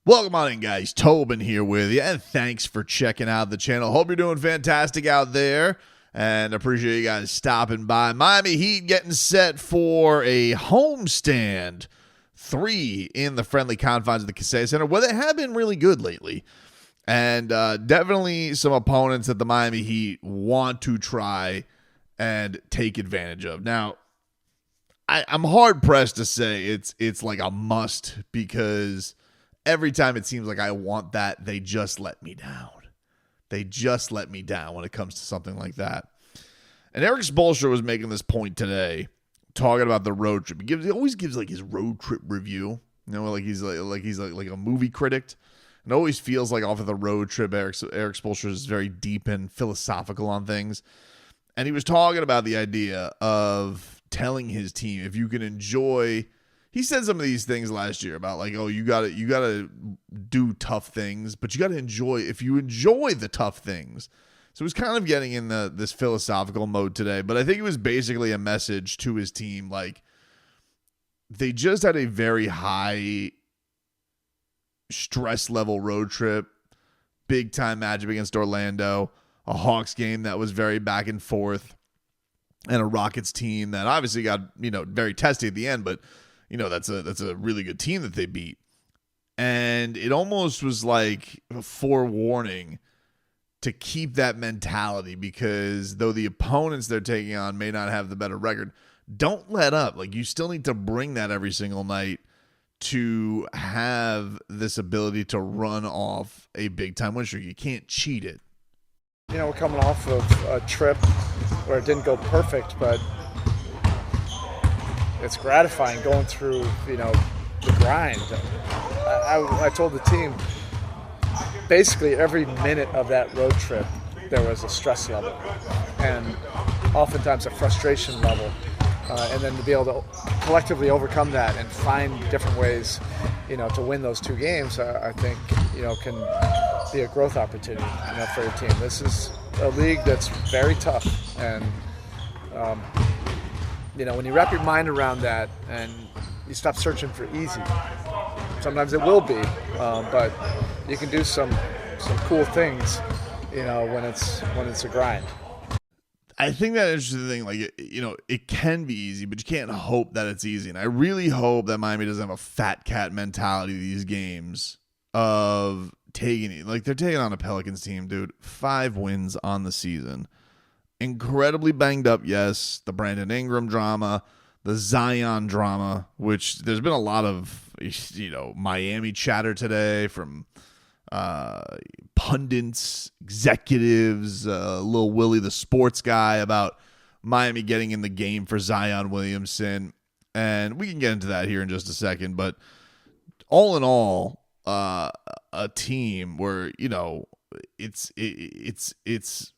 Welcome on in, guys. Tobin here with you, and thanks for checking out the channel. Hope you're doing fantastic out there, and appreciate you guys stopping by. Miami Heat getting set for a homestand 3 in the friendly confines of the Kaseya Center, where they have been really good lately. And definitely some opponents that the Miami Heat want to try and take advantage of. Now, I'm hard-pressed to say it's like a must, because every time it seems like I want that, they just let me down. They just let me down when it comes to something like that. And Erik Spoelstra was making this point today, talking about the road trip. He always gives like his road trip review. You know, like he's like a movie critic. It always feels like off of the road trip, Erik Spoelstra is very deep and philosophical on things. And he was talking about the idea of telling his team, if you can enjoy. He said some of these things last year about like, oh, you gotta do tough things, but you gotta enjoy. If you enjoy the tough things, so he's kind of getting in this philosophical mode today. But I think it was basically a message to his team, like they just had a very high stress level road trip, big time matchup against Orlando, a Hawks game that was very back and forth, and a Rockets team that obviously got very testy at the end, but. That's a really good team that they beat. And it almost was like a forewarning to keep that mentality, because though the opponents they're taking on may not have the better record, don't let up. Like, you still need to bring that every single night to have this ability to run off a big-time win streak. You can't cheat it. We're coming off of a trip where it didn't go perfect, but it's gratifying going through, the grind. I told the team, basically every minute of that road trip, there was a stress level and oftentimes a frustration level. And then to be able to collectively overcome that and find different ways, to win those 2 games, I think, can be a growth opportunity, for your team. This is a league that's very tough, and when you wrap your mind around that and you stop searching for easy, sometimes it will be, but you can do some cool things, when it's a grind. I think that interesting thing, like, it can be easy, but you can't hope that it's easy. And I really hope that Miami doesn't have a fat cat mentality these games of taking it. Like, they're taking on a Pelicans team, dude. 5 wins on the season. Incredibly banged up, yes. The Brandon Ingram drama, the Zion drama, which there's been a lot of, Miami chatter today from pundits, executives, Lil Willie, the sports guy, about Miami getting in the game for Zion Williamson. And we can get into that here in just a second. But all in all, a team where, it's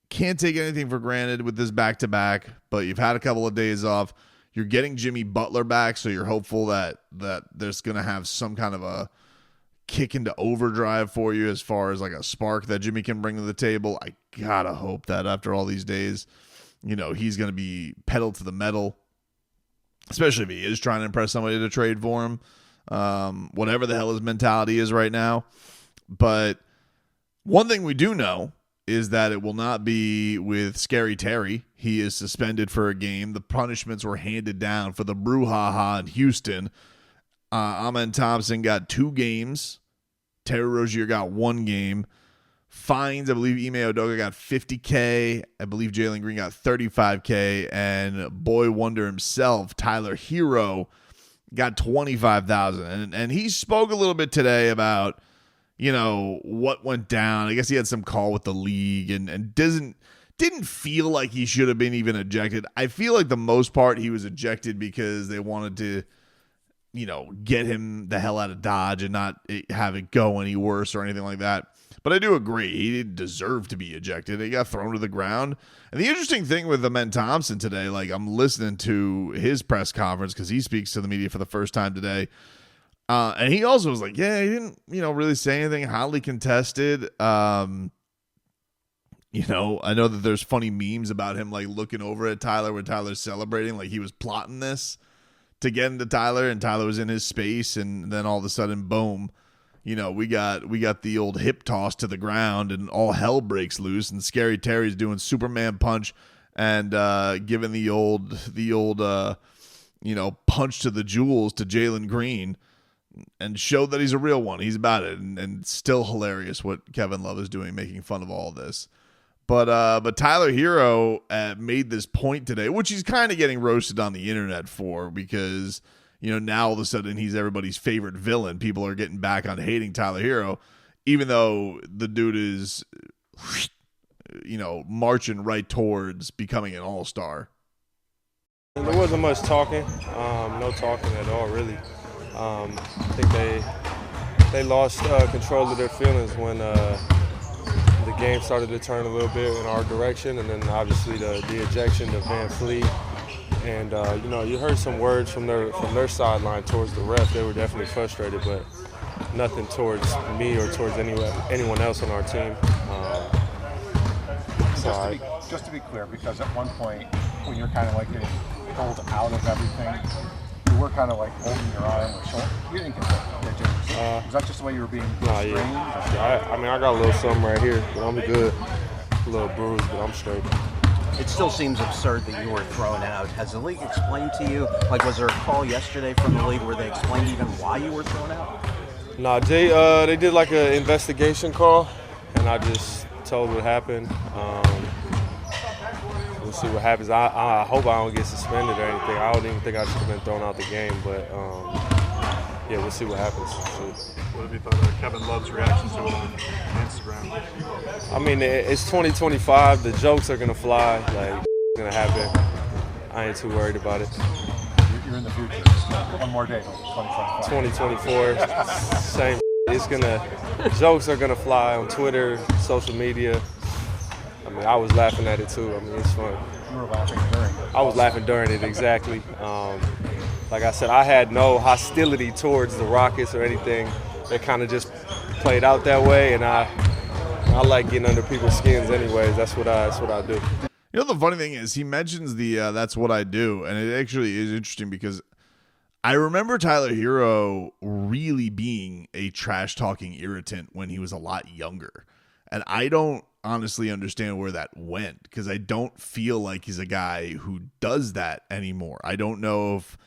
can't take anything for granted with this back-to-back, but you've had a couple of days off. You're getting Jimmy Butler back, so you're hopeful that there's going to have some kind of a kick into overdrive for you as far as like a spark that Jimmy can bring to the table. I got to hope that after all these days, he's going to be pedal to the metal, especially if he is trying to impress somebody to trade for him, whatever the hell his mentality is right now. But one thing we do know is that it will not be with Scary Terry. He is suspended for a game. The punishments were handed down for the brouhaha in Houston. Amen Thompson got 2 games. Terry Rozier got 1 game. Fines, I believe Ime Udoka got $50K. I believe Jalen Green got $35K. And boy wonder himself, Tyler Herro, got $25,000. And he spoke a little bit today about what went down. I guess he had some call with the league and didn't feel like he should have been even ejected. I feel like the most part he was ejected because they wanted to, get him the hell out of Dodge and not have it go any worse or anything like that. But I do agree, he didn't deserve to be ejected. He got thrown to the ground. And the interesting thing with Amen Thompson today, like, I'm listening to his press conference because he speaks to the media for the first time today. And he also was like, yeah, he didn't, really say anything hotly contested. I know that there's funny memes about him, like, looking over at Tyler when Tyler's celebrating, like he was plotting this to get into Tyler, and Tyler was in his space, and then all of a sudden, boom, we got the old hip toss to the ground and all hell breaks loose, and Scary Terry's doing Superman punch and giving the old punch to the jewels to Jalen Green, and show that he's a real one. He's about it, and still hilarious what Kevin Love is doing, making fun of all this. But Tyler Herro made this point today, which he's kind of getting roasted on the internet for, because now all of a sudden he's everybody's favorite villain. People are getting back on hating Tyler Herro, even though the dude is marching right towards becoming an all-star. There wasn't much talking, no talking at all, really. I think they lost control of their feelings when the game started to turn a little bit in our direction, and then obviously the ejection of Van Fleet. And you heard some words from their sideline towards the ref. They were definitely frustrated, but nothing towards me or towards anyone else on our team. Just to be clear, because at one point when you're kind of like getting pulled out of everything, you were kind of like holding your arm or shoulder. You didn't get that, did you? Was that just the way you were being restrained? Yeah. I got a little something right here, but I'm good. A little bruised, but I'm straight. It still seems absurd that you were thrown out. Has the league explained to you, was there a call yesterday from the league where they explained even why you were thrown out? No, they did like an investigation call, and I just told what happened. We'll see what happens. I hope I don't get suspended or anything. I don't even think I should have been thrown out the game, but we'll see what happens. What have you thought of Kevin Love's reaction to it on Instagram? I mean, it's 2025. The jokes are gonna fly. Like, it's gonna happen. I ain't too worried about it. You're in the future. One more day, 2024. Same. Jokes are gonna fly on Twitter, social media. I mean, I was laughing at it too. I mean, it's fun. You were laughing during it. I was laughing during it, exactly. Like I said, I had no hostility towards the Rockets or anything. They kind of just played out that way, and I like getting under people's skins anyways. That's what I do. The funny thing is, he mentions that's what I do, and it actually is interesting because I remember Tyler Herro really being a trash-talking irritant when he was a lot younger, and I don't honestly understand where that went, because I don't feel like he's a guy who does that anymore. I don't know if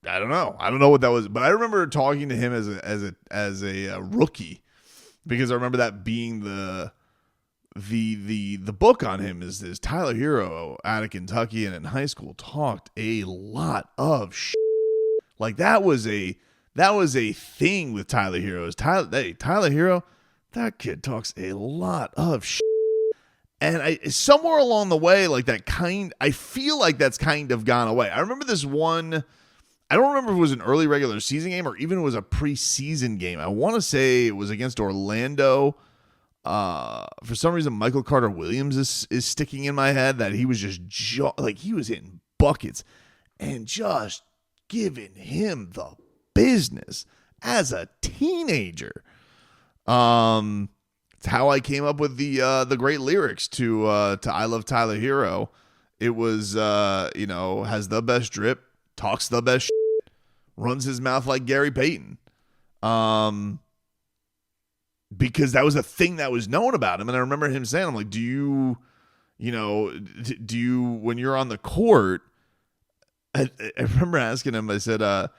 I don't know what that was, but I remember talking to him as a rookie, because I remember that being the book on him is Tyler Herro out of Kentucky, and in high school talked a lot of shit. Like that was a thing with Tyler Herro. Tyler Herro, that kid talks a lot of shit. And somewhere along the way, I feel like that's kind of gone away. I remember this one, I don't remember if it was an early regular season game or even it was a preseason game. I want to say it was against Orlando. For some reason, Michael Carter Williams is sticking in my head, that he was just he was hitting buckets and just giving him the business as a teenager. It's how I came up with the great lyrics to I Love Tyler Herro. It was has the best drip, talks the best shit, runs his mouth like Gary Payton. Because that was a thing that was known about him. And I remember him saying, I'm like, do you when you're on the court, I remember asking him, I said,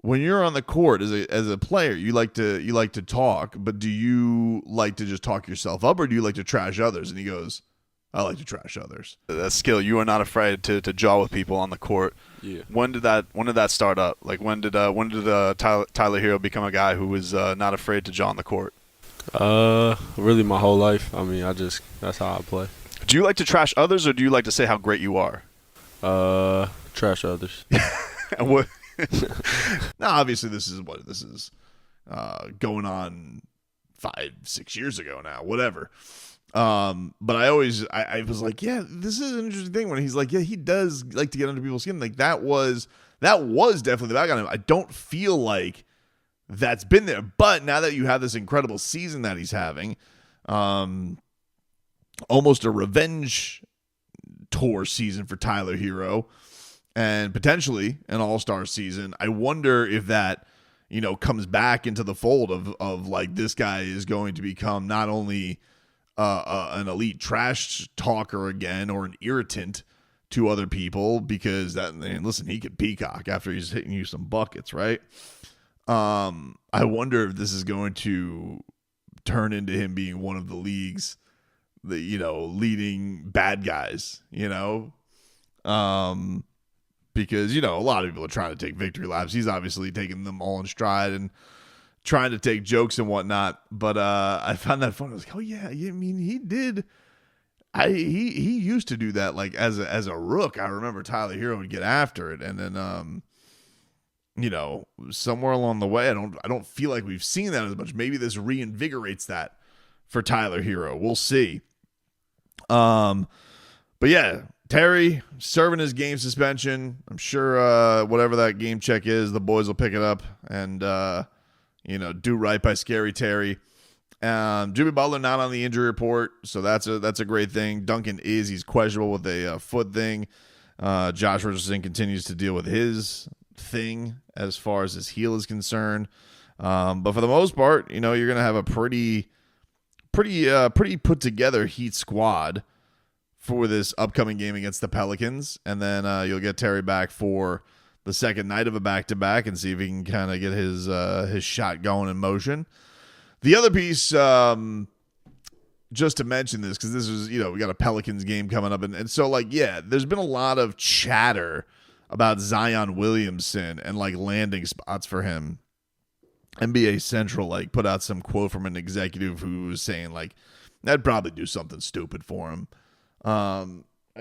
when you're on the court as a player, you like to talk, but do you like to just talk yourself up, or do you like to trash others? And he goes, I like to trash others. That skill, you are not afraid to jaw with people on the court. Yeah. When did that start up? Like when did Tyler Herro become a guy who was not afraid to jaw on the court? Really my whole life. I mean, that's how I play. Do you like to trash others, or do you like to say how great you are? Trash others. And what? Now, obviously, this is going on 5-6 years ago now, whatever. But I was like, yeah, this is an interesting thing when he's like, yeah, he does like to get under people's skin. Like that was definitely the back on him. I don't feel like that's been there, but now that you have this incredible season that he's having, almost a revenge tour season for Tyler Herro, and potentially an all-star season, I wonder if that, comes back into the fold of like this guy is going to become not only an elite trash talker again or an irritant to other people, because listen, he could peacock after he's hitting you some buckets, right? I wonder if this is going to turn into him being one of the league's leading bad guys, because, a lot of people are trying to take victory laps. He's obviously taking them all in stride and trying to take jokes and whatnot. But I found that fun. I was like, oh, yeah, I mean, he did. He used to do that like as a rook. I remember Tyler Herro would get after it. And then, somewhere along the way, I don't feel like we've seen that as much. Maybe this reinvigorates that for Tyler Herro. We'll see. But yeah, Terry serving his game suspension. I'm sure whatever that game check is, the boys will pick it up and do right by Scary Terry. Jimmy Butler not on the injury report, so that's a great thing. Duncan he's questionable with a foot thing. Josh Richardson continues to deal with his thing as far as his heel is concerned. But for the most part, you're gonna have a pretty put together Heat squad for this upcoming game against the Pelicans, and then you'll get Terry back for the second night of a back-to-back and see if he can kind of get his shot going in motion. The other piece, just to mention this, because this is, we got a Pelicans game coming up, and so, there's been a lot of chatter about Zion Williamson and, landing spots for him. NBA Central, put out some quote from an executive who was saying, that'd probably do something stupid for him. I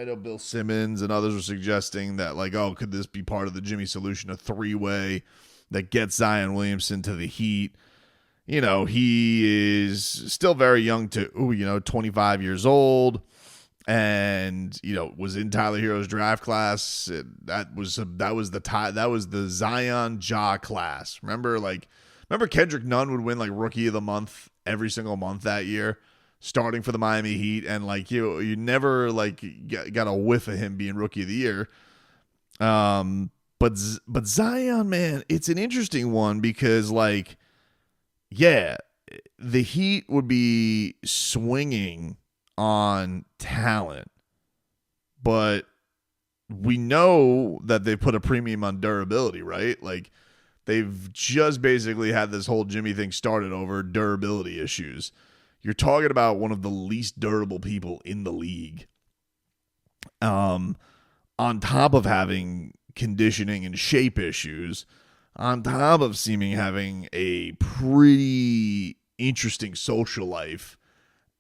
know Bill Simmons and others were suggesting that, could this be part of the Jimmy solution, a three-way that gets Zion Williamson to the Heat? He is still very young 25 years old, and, was in Tyler Herro's draft class. That was the Zion Ja class. Remember Kendrick Nunn would win Rookie of the Month every single month that year, starting for the Miami Heat, and you never got a whiff of him being Rookie of the Year. But Zion, man, it's an interesting one because the Heat would be swinging on talent, but we know that they put a premium on durability, right? They've just basically had this whole Jimmy thing started over durability issues. You're talking about one of the least durable people in the league. On top of having conditioning and shape issues, on top of seeming having a pretty interesting social life,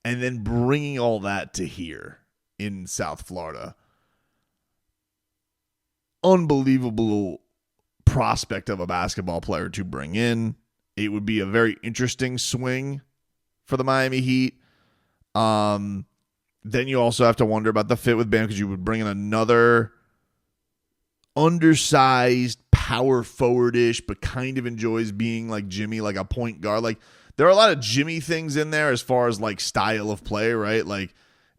and then bringing all that to here in South Florida. Unbelievable prospect of a basketball player to bring in. It would be a very interesting swing for the Miami Heat. Then you also have to wonder about the fit with Bam, because you would bring in another undersized, power forward-ish, but kind of enjoys being like Jimmy, like a point guard. There are a lot of Jimmy things in there as far as style of play, right?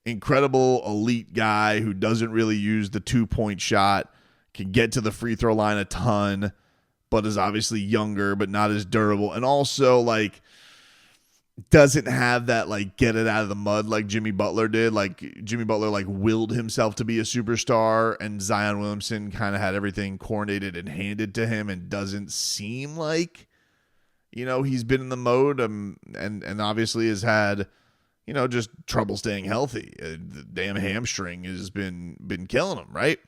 Incredible elite guy who doesn't really use the 2-point shot, can get to the free throw line a ton, but is obviously younger, but not as durable. And also doesn't have that get it out of the mud like Jimmy Butler did. Jimmy Butler willed himself to be a superstar, and Zion Williamson kind of had everything coordinated and handed to him, and doesn't seem like he's been in the mode, and obviously has had just trouble staying healthy. The damn hamstring has been killing him, right?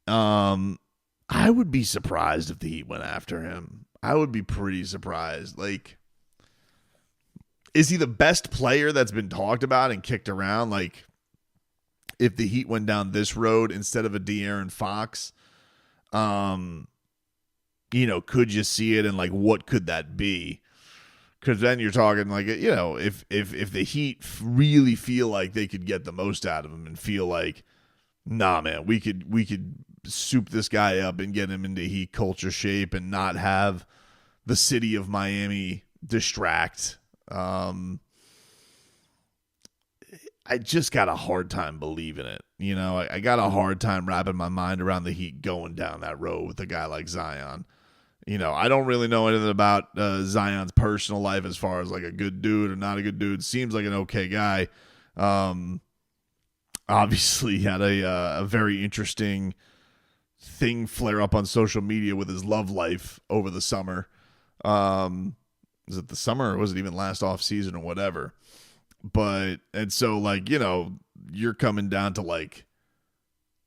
I would be surprised if the Heat went after him. I would be pretty surprised. Is he the best player that's been talked about and kicked around? If the Heat went down this road instead of a De'Aaron Fox, could you see it, and what could that be? Because then you're talking if the Heat really feel like they could get the most out of him and feel nah, man, we could soup this guy up and get him into Heat culture shape and not have the city of Miami distract. I just got a hard time believing it. I got a hard time wrapping my mind around the Heat going down that road with a guy like Zion. I don't really know anything about Zion's personal life as far as like a good dude or not a good dude. Seems like an okay guy. Obviously had a very interesting thing flare up on social media with his love life over the summer. Was it the summer or was it even last off season or whatever? And so like, you're coming down to like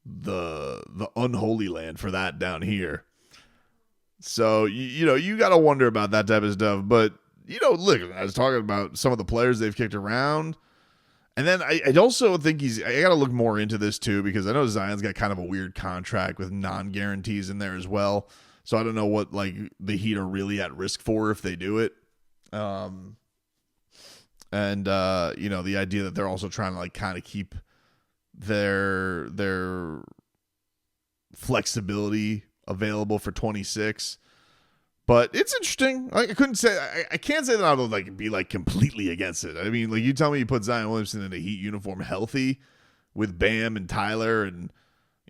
the unholy land for that down here. So, you got to wonder about that type of stuff. But, look, I was talking about some of the players they've kicked around. And then I also think I got to look more into this too, because I know Zion's got kind of a weird contract with non-guarantees in there as well. So I don't know what like the Heat are really at risk for if they do it. The idea that they're also trying to like kind of keep their flexibility available for 26. But it's interesting. I can't say that I would like be like completely against it. I mean, like you tell me you put Zion Williamson in a Heat uniform healthy with Bam and Tyler and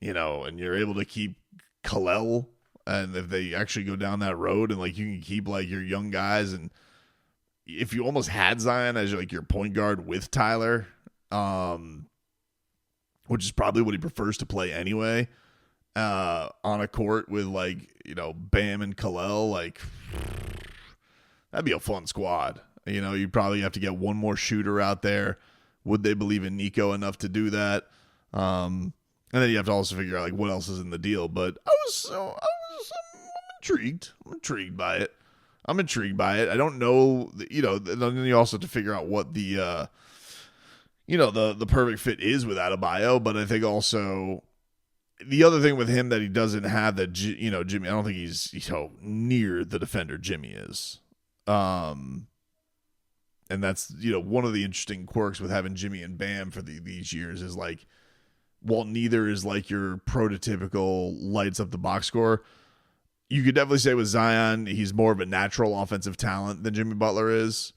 you're able to keep Kalel, and if they actually go down that road and like you can keep like your young guys, and if you almost had Zion as like your point guard with Tyler, which is probably what he prefers to play anyway, on a court with like, Bam and Kalel, like that'd be a fun squad. You'd probably have to get one more shooter out there. Would they believe in Nico enough to do that? And then you have to also figure out like what else is in the deal. But I'm intrigued. I'm intrigued by it. I don't know, then you also have to figure out what the the perfect fit is with Adebayo. But I think also the other thing with him that he doesn't have that, Jimmy, I don't think he's near the defender Jimmy is. And that's, one of the interesting quirks with having Jimmy and Bam for these years is like, while neither is like your prototypical lights up the box score, you could definitely say with Zion, he's more of a natural offensive talent than Jimmy Butler is,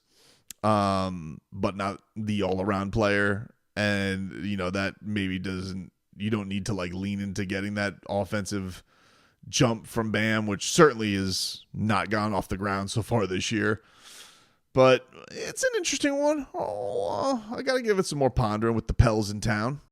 but not the all-around player. And, that maybe you don't need to like lean into getting that offensive jump from Bam, which certainly is not gone off the ground so far this year. But it's an interesting one. I got to give it some more pondering with the Pels in town.